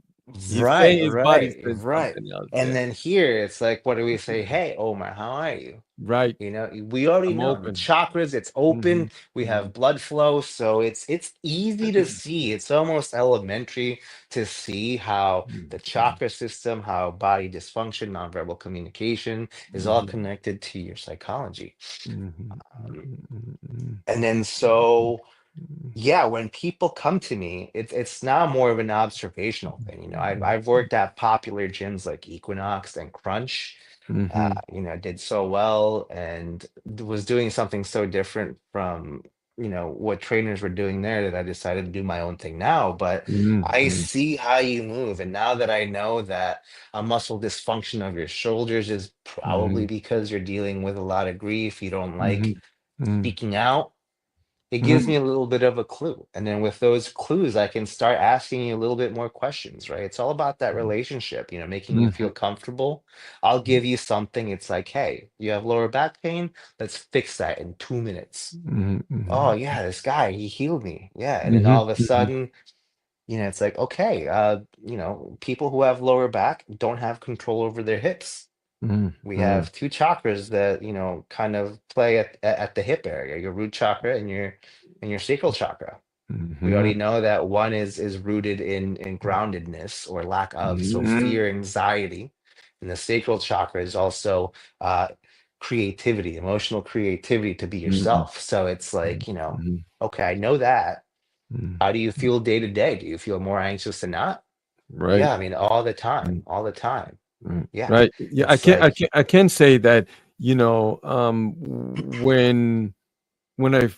Right, saying his body's right, saying right. something else. And Yeah. then here it's like, what do we say? Hey, Omar, how are you? Right. We already I'm know the open. chakras, it's Hmm. open, we Hmm. have blood flow, so it's easy to see. It's almost elementary to see how the chakra system, how body dysfunction, nonverbal communication is all Hmm. connected to your psychology. Hmm. Um, Hmm. and then so yeah, when people come to me, it's now more of an observational thing. I've worked at popular gyms like Equinox and Crunch. Hmm. Did so well and was doing something so different from what trainers were doing there that I decided to do my own thing now. But I Hmm. see how you move, and now that I know that a muscle dysfunction of your shoulders is probably Hmm. because you're dealing with a lot of grief, you don't like Hmm. Hmm. speaking out, it gives Hmm. me a little bit of a clue. And then with those clues, I can start asking you a little bit more questions, right? It's all about that relationship, making you feel comfortable. I'll give you something. It's like, hey, you have lower back pain? Let's fix that in 2 minutes. Hmm. Oh, Hmm. yeah, this guy, he healed me. Yeah. And then Hmm. all of a Hmm. sudden, it's like, okay, people who have lower back don't have control over their hips. Mm, We mm, have two chakras that, kind of play at the hip area, your root chakra and your sacral chakra. We mhm, already know that one is rooted in groundedness or lack of, so mhm, fear, anxiety. And the sacral chakra is also uh, creativity, emotional creativity to be mhm, yourself. So it's like, mhm, okay, I know that. mhm. How do you feel day to day? Do you feel more anxious than not? Right. Yeah, I mean, all the time, Mm, all the time. mm. Yeah, Right. Yeah, it's like, I can say that, when I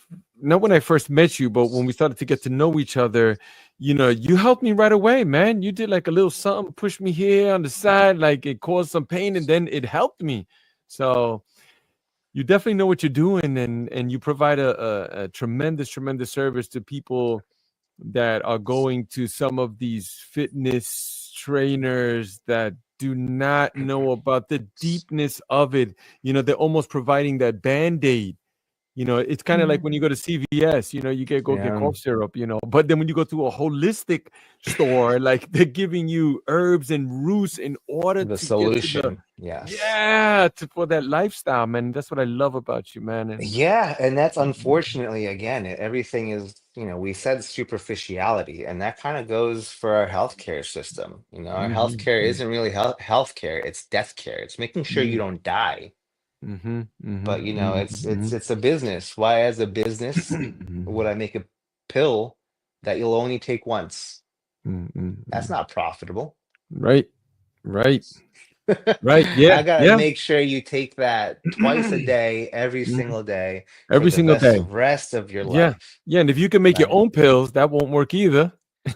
not when I first met you, but when we started to get to know each other, you helped me right away, man. You did like a little something, pushed me here on the side, like it caused some pain, and then it helped me. So you definitely know what you're doing, and you provide a tremendous service to people that are going to some of these fitness trainers that do not know about the deepness of it. They're almost providing that band-aid. It's kind of like when you go to CVS, you get yeah, cough syrup, but then when you go to a holistic store, like they're giving you herbs and roots in order the to get to the, solution. Yes. yeah, for that lifestyle, man. That's what I love about you, man. And Yeah, and that's Mhm, unfortunately, again, everything is, we said superficiality, and that kind of goes for our healthcare system. Our mhm, healthcare mhm, isn't really healthcare, it's death care. It's making sure you mhm, don't die. mhm, But mhm, it's it's mhm, it's a business. Why, as a business, would I make a pill that you'll only take once? mhm, mhm, That's mhm. not profitable. Right, right, right. Yeah, I gotta yeah. make sure you take that twice a day, every Mhm. single day for Every the single best day. rest of your Yeah, life. yeah. And if you can make your Right? own pills, that won't work either.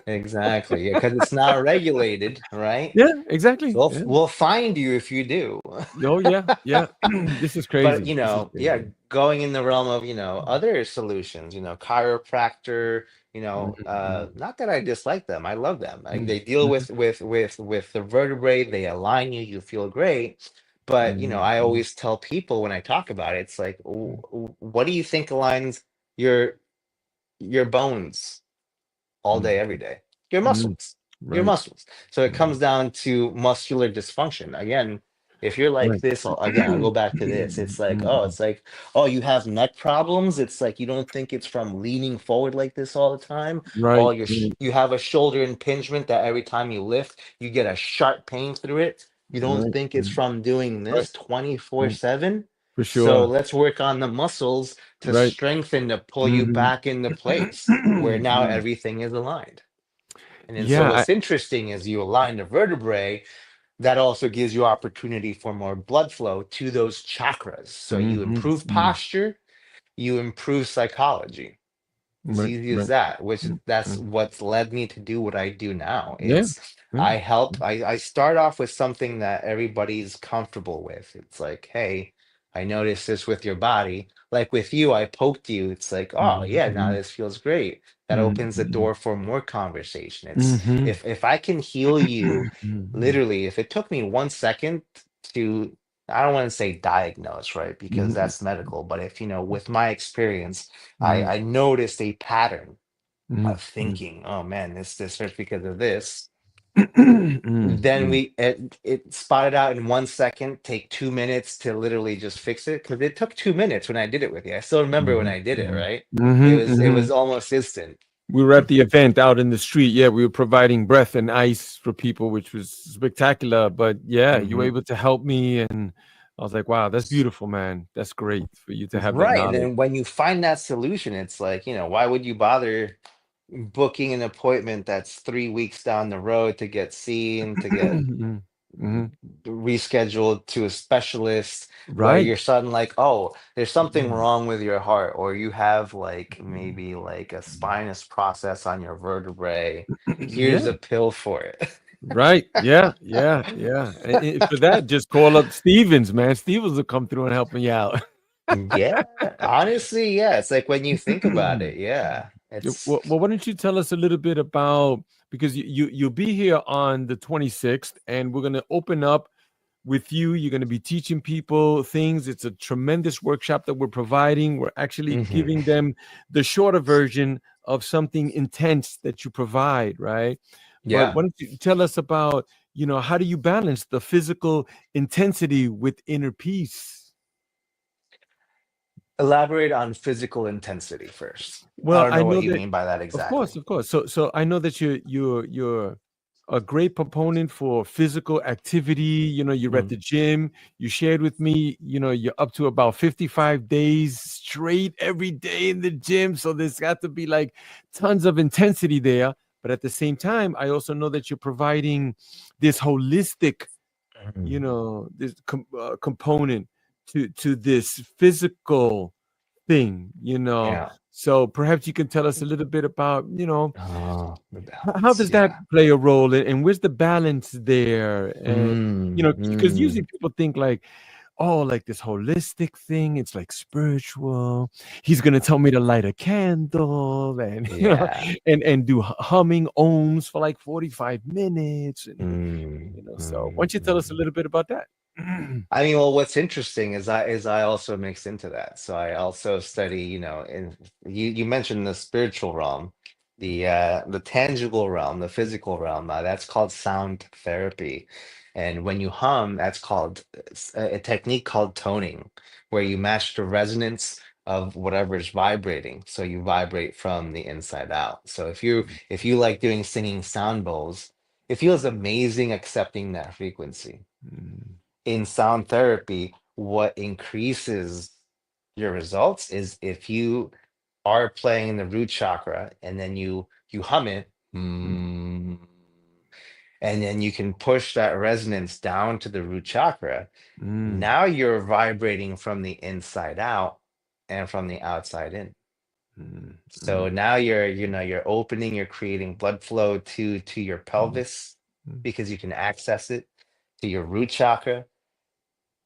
Exactly. Yeah, because it's not regulated, right? Yeah, exactly. We'll Yeah. we'll find you if you do. Oh, yeah, yeah. This is But crazy. This is yeah, crazy. going in the realm of, other solutions, chiropractor, Mhm, not that I dislike them. I love them. mhm, They deal mhm, with the vertebrae, they align you, you feel great. But mhm, I mhm, always tell people when I talk about it, it's like, mhm, what do you think aligns your bones all day, mhm, every day? Your mhm. muscles, your Right. muscles. So it comes Mhm, down to muscular dysfunction. Again, if you're like right. this, again, I'll go back to this. Mhm, It's like, oh, you have neck problems. It's like you don't think it's from leaning forward like this all the time. Oh, right, right, you have a shoulder impingement that every time you lift, you get a sharp pain through it. You don't right, think it's right, from doing right, this right. 24/7. For So sure. let's work on the muscles to Right. strengthen, to pull you Mhm. back into place where now Mm. everything is aligned. And then so Yeah, what's interesting is you align the vertebrae, that also gives you opportunity for more blood flow to those chakras. So you mhm, improve mhm. posture, you improve psychology. It's Right, easy as right. that, which Mm, that's mm. what's led me to do what I do now. Yeah, yeah. I start off with something that everybody's comfortable with. It's like, hey, I noticed this with your body. Like with you, I poked you. It's like, oh Mhm, yeah, now mhm, this feels great. That mhm, opens the mhm. door for more conversation. It's Mhm. if I can heal you, Mhm, literally, if it took me 1 second to, I don't want to say diagnose, right? Because mhm, that's medical, but if, with my experience, mhm, I noticed a pattern mhm, of mhm. thinking, oh man, this hurts because of this. Mm, Then mm, it spotted out in 1 second, take 2 minutes to literally just fix it. Because it took 2 minutes when I did it with you. I still remember when mhm, I did it, mhm. right? Mhm, It mhm. was almost instant. We were at the event out in the street. Yeah, we were providing breath and ice for people, which was spectacular. But yeah, you were Mhm. able to help me, and I was like, "Wow, that's beautiful, man. That's great for you to have that Right. And knowledge." then when you find that solution, it's like, why would you bother booking an appointment that's 3 weeks down the road to get seen, to get Mhm, mhm. rescheduled to a specialist, where Right. you're sudden like, oh, there's something Mhm. wrong with your heart, or you have like maybe like a spinous process on your vertebrae. Here's Yeah. a pill for it. Right. Yeah. Yeah. Yeah. And for that, just call up Stevens, man. Stevens will come through and help me out. Yeah, honestly, yeah. It's like when you think about it, yeah. Yeah, It's well, why don't you tell us a little bit about, because you'll be here on the 26th, and we're gonna open up with you. You're gonna be teaching people things. It's a tremendous workshop that we're providing. We're actually mhm. giving them the shorter version of something intense that you provide, right? But Yeah. why don't you tell us about, how do you balance the physical intensity with inner peace? Elaborate on physical intensity first. I Well, don't I know what know you that, mean by that of course, exactly. of course. So I know that you're a great proponent for physical activity. You're at Mm. the gym. You shared with me, you're up to about 55 days straight every day in the gym. So there's got to be like tons of intensity there. But at the same time, I also know that you're providing this holistic, Mm. this component to this physical thing. Yeah. So perhaps you can tell us a little bit about, Oh, the how balance. does that Yeah. play a role, and where's the balance there? And, Mm, because usually mm, people think like, oh, like this holistic thing, it's like spiritual. He's gonna tell me to light a candle and yeah. and do humming ohms for like 45 minutes. And Mm, so why don't you tell us a mm. little bit about that? I mean, well, what's interesting is I also mix into that. So I also study, in you mentioned the spiritual realm, the tangible realm, the physical realm. That's called sound therapy, and when you hum, that's called a technique called toning, where you match the resonance of whatever is vibrating. So you vibrate from the inside out. So if you like doing singing sound bowls, it feels amazing accepting that frequency Mm, in sound therapy. What increases your results is if you are playing the root chakra and then you hum it, mm, mm, and then you can push that resonance down to the root chakra. mm, Now you're vibrating from the inside out and from the outside in. mm, So mm, now you're opening, you're creating blood flow to your mm, pelvis mm, because you can access it, to your root chakra.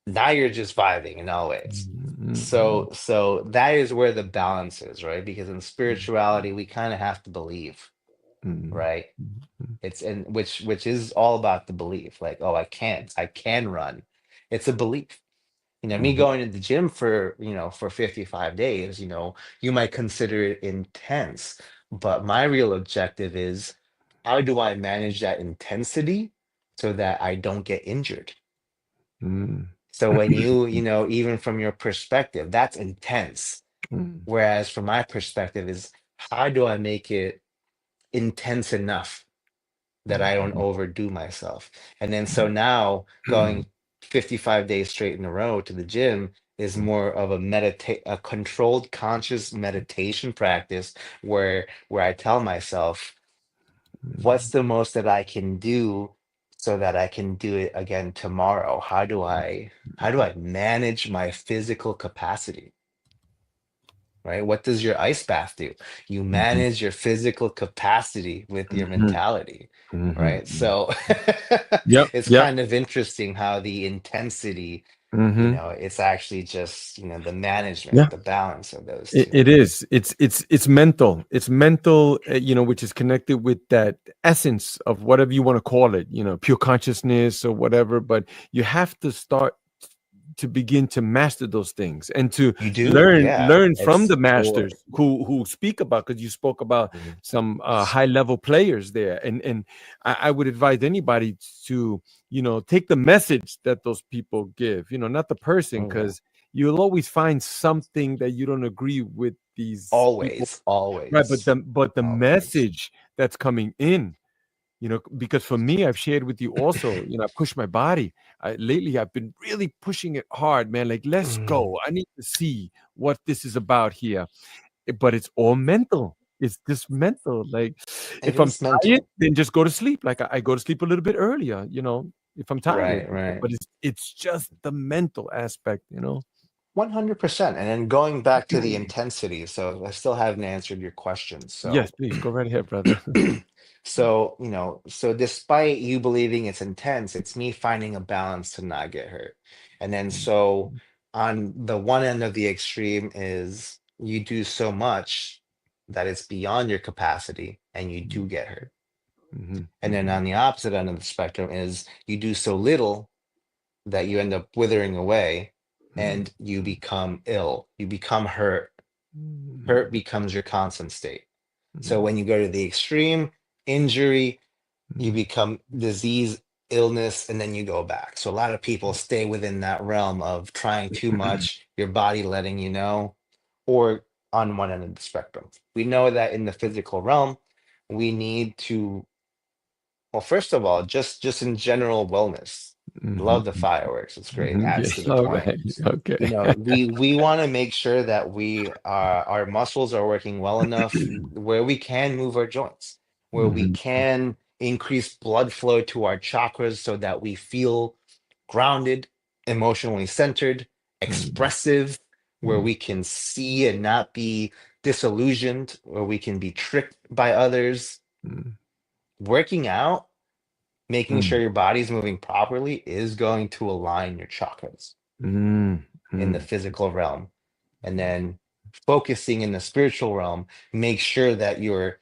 Now you're just vibing in all ways. mm, So that is where the balance is, right? Because in mm, spirituality we kind of have to believe, mm, right? mm, It's in which is all about the belief. Like, oh, I can run. It's a belief. Me mm, going to the gym for 55 days, you might consider it intense, but my real objective is, how do I manage that intensity so that I don't get injured? mm, So when even from your perspective, that's intense. mm, Whereas from my perspective is, how do I make it intense enough that I don't mm, overdo myself? And then so now going 55 days straight in a row to the gym is more of a controlled conscious meditation practice where I tell myself, what's the most that I can do so that I can do it again tomorrow? How do I manage my physical capacity? Right? What does your ice bath do? You mhm, manage your physical capacity with your mhm, mentality, mhm, right? mhm. So Yep, it's yep. kind of interesting how the intensity, Mhm. it's actually just, the management, Yeah. the balance of those It, two. it is. It's mental. It's mental, which is connected with that essence of whatever you want to call it, pure consciousness or whatever. But you have to start to begin to master those things and to You do, yeah. learn from It's the core. masters who speak about, because you spoke about Mhm. some high level players there. And I would advise anybody to take the message that those people give, not the person, Oh, yeah. because you'll always find something that you don't agree with these people, Always, right? but always, the but the always. message that's coming in, because for me, I've shared with you also, I push my body. Lately, I've been really pushing it hard, man. Like, let's Mm. go. I need to see what this is about here. But it's all mental. It's just mental. Like, It if I'm is tired, mental. then just go to sleep. Like, I go to sleep a little bit earlier, if I'm tired. Right, right. But it's just the mental aspect. 100%. And then going back to the intensity, so I still haven't answered your question. Yes, So, please go right ahead, brother. so despite you believing it's intense, it's me finding a balance to not get hurt. And then so on the one end of the extreme is you do so much that it's beyond your capacity and you do get hurt. Mhm, And then mhm, on the opposite end of the spectrum is you do so little that you end up withering away mhm, and you become ill, you become hurt. Hurt mhm, becomes your constant state. So when you go to the extreme, injury, you become disease, illness, and then you go back. So a lot of people stay within that realm of trying too much, your body letting you know, or on one end of the spectrum. We know that in the physical realm, we need to, well, first of all, just in general wellness, love the fireworks. It's great. Yeah. Adds to the All point. right. Okay. We want to make sure that we our muscles are working well enough where we can move our joints, where we can increase blood flow to our chakras so that we feel grounded, emotionally centered, expressive, where we can see and not be disillusioned, where we can be tricked by others. Working out, making sure your body's moving properly is going to align your chakras in the physical realm. And then focusing in the spiritual realm, make sure that you're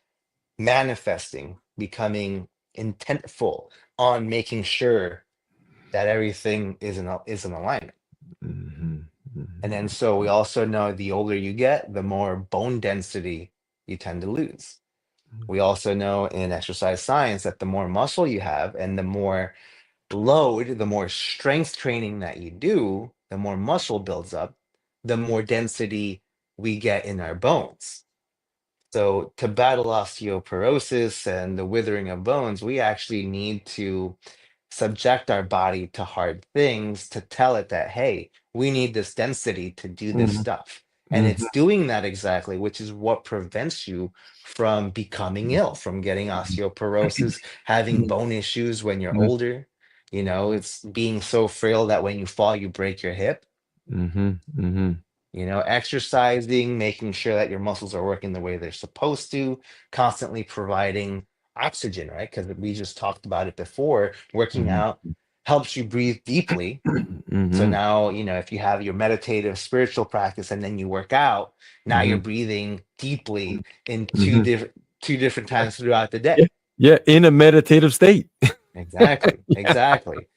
manifesting, becoming intentful on making sure that everything is in alignment. And then so we also know the older you get, the more bone density you tend to lose. We also know in exercise science that the more muscle you have and the more load, the more strength training that you do, the more muscle builds up, the more density we get in our bones. So to battle osteoporosis and the withering of bones, we actually need to subject our body to hard things to tell it that, hey, we need this density to do this stuff. And it's doing that exactly, which is what prevents you from becoming ill, from getting osteoporosis, having bone issues when you're older. It's being so frail that when you fall, you break your hip. Exercising, making sure that your muscles are working the way they're supposed to, constantly providing oxygen, right? Because we just talked about it before. Working out helps you breathe deeply. So now, if you have your meditative spiritual practice and then you work out, now you're breathing deeply in two different times throughout the Yeah. day. Yeah. In a meditative state. Exactly, exactly.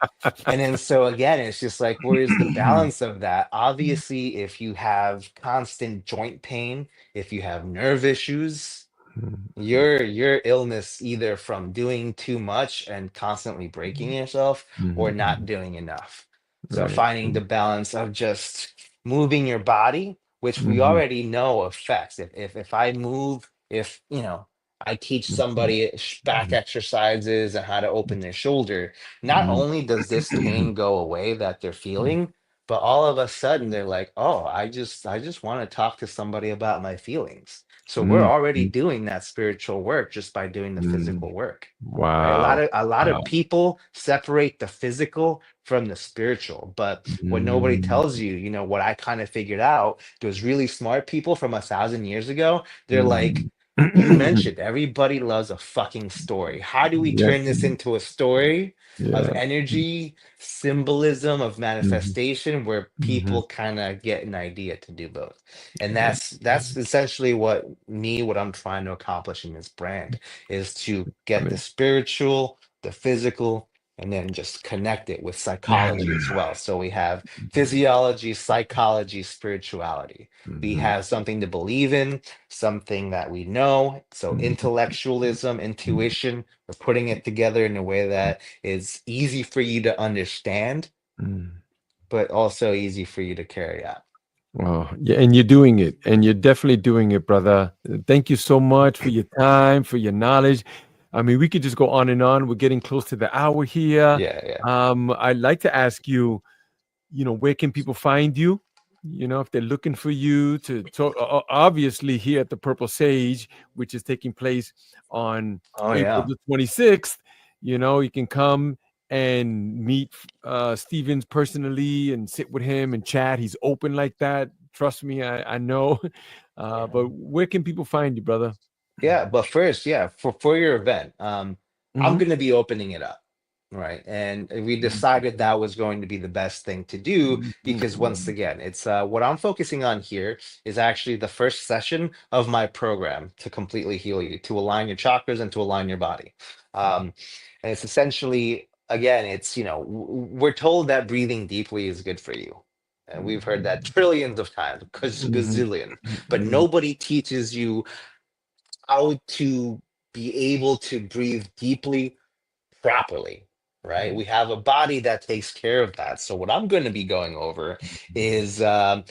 And then so again, it's just like, where's the balance of that? Obviously, if you have constant joint pain, if you have nerve issues, your illness either from doing too much and constantly breaking yourself or not doing enough. So Right. finding the balance of just moving your body, which we Mhm, already know affects. If I move, if I teach mhm, somebody back exercises and how to open their shoulder, not mhm, only does this pain go away that they're feeling, but all of a sudden they're like, oh, I just want to talk to somebody about my feelings. So we're mhm, already mhm, doing that spiritual work just by doing the mhm. physical work. Right? A lot Wow. of a lot of Wow. people separate the physical from the spiritual, but what nobody Mm, tells you, what I kind of figured out, those really smart people from 1,000 years ago, they're like, mhm. you mentioned everybody loves a fucking story. How do we Yeah. turn this into a story of Yeah. energy, symbolism, of Mhm, manifestation, where mhm. people kind of get an idea to do both? And Yeah. that's essentially what I'm trying to accomplish in this brand is to get the Funny. spiritual, the physical, and then just connect it with Yeah. psychology as well. So we have physiology, psychology, spirituality. We Mhm, have something to believe in, something that we know. So mhm, intellectualism, intuition, we're putting it together in a way that is easy for you to understand, mhm. but also easy for you to carry out. Oh, yeah, and you're doing it, and you're definitely doing it, brother. Thank you so much for your time, for your knowledge. I mean, we could just go on and on. We're getting close to the hour here. Yeah, yeah. I'd like to ask you, where can people find you? If they're looking for you to talk, obviously here at the Purple Sage, which is taking place on Oh April yeah. the 26th, you can come and meet Stevens personally and sit with him and chat. He's open like that. Trust me, I know. But where can people find you, brother? Yeah, but first, yeah, for your event, I'm Hmm. going to be opening it up, right? And we decided that was going to be the best thing to do because once again, it's what I'm focusing on here is actually the first session of my program to completely heal you, to align your chakras and to align your body. And it's essentially, again, it's we're told that breathing deeply is good for you. And we've heard that trillions of times, because Hmm. gazillion, but nobody teaches you how to be able to breathe deeply properly, right? We have a body that takes care of that. So what I'm going to be going over is, a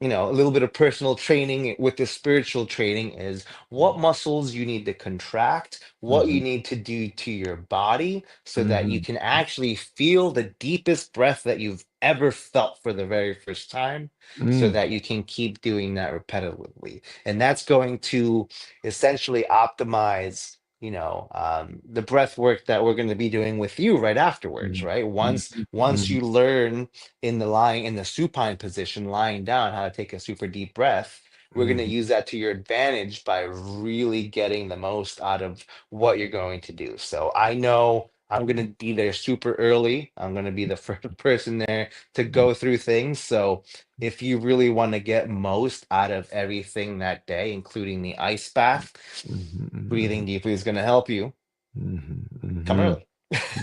little bit of personal training with the spiritual training is what muscles you need to contract, what you Mhm. need to do to your body so that you Mhm. can actually feel the deepest breath that you've ever felt for the very first time, so Mm. that you can keep doing that repetitively. And that's going to essentially optimize the breath work that we're going to be doing with you right afterwards, Mm. right? Once Mhm. you learn in the supine position, lying down, how to take a super deep breath, we're going to Mhm. use that to your advantage by really getting the most out of what you're going to do. So I know I'm going to be there super early. I'm going to be the first person there to go through things. So if you really want to get most out of everything that day, including the ice bath, Mhm. breathing Mhm. deeply is going to help you. Mhm. Come Mhm. early.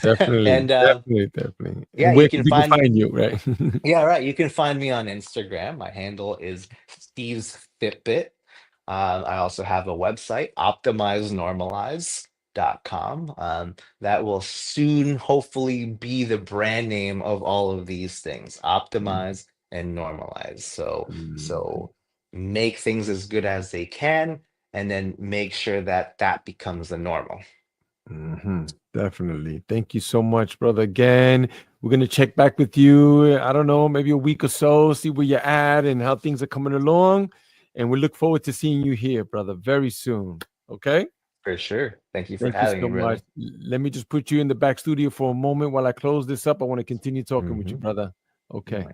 Definitely, And definitely, definitely. yeah, And you where can can people find me. find you, right? Yeah, right. You can find me on Instagram. My handle is Steve's Fitbit. I also have a website, optimizenormalize.com. That will soon hopefully be the brand name of all of these things, optimize and normalize. So make things as good as they can, and then make sure that that becomes the normal. Definitely. Thank you so much, brother. Again, we're gonna check back with you. I don't know, maybe a week or so, see where you're at and how things are coming along. And we look forward to seeing you here, brother, very soon. Okay. For sure. Thank you for Thank you having so me, much. brother. Let me just put you in the back studio for a moment while I close this up. I want to continue talking with you, Hmm. brother. Okay.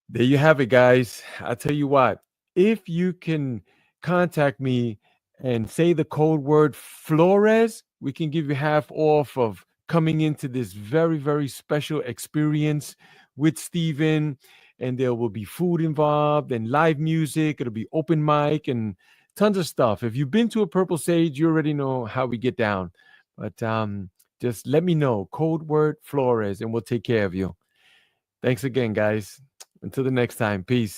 There you have it, guys. I tell you what, if you can contact me and say the code word Flores, we can give you half off of coming into this very, very special experience with Steven. And there will be food involved and live music. It'll be open mic and tons of stuff. If you've been to a Purple Sage, you already know how we get down. But just let me know. Code word Flores, and we'll take care of you. Thanks again, guys. Until the next time. Peace.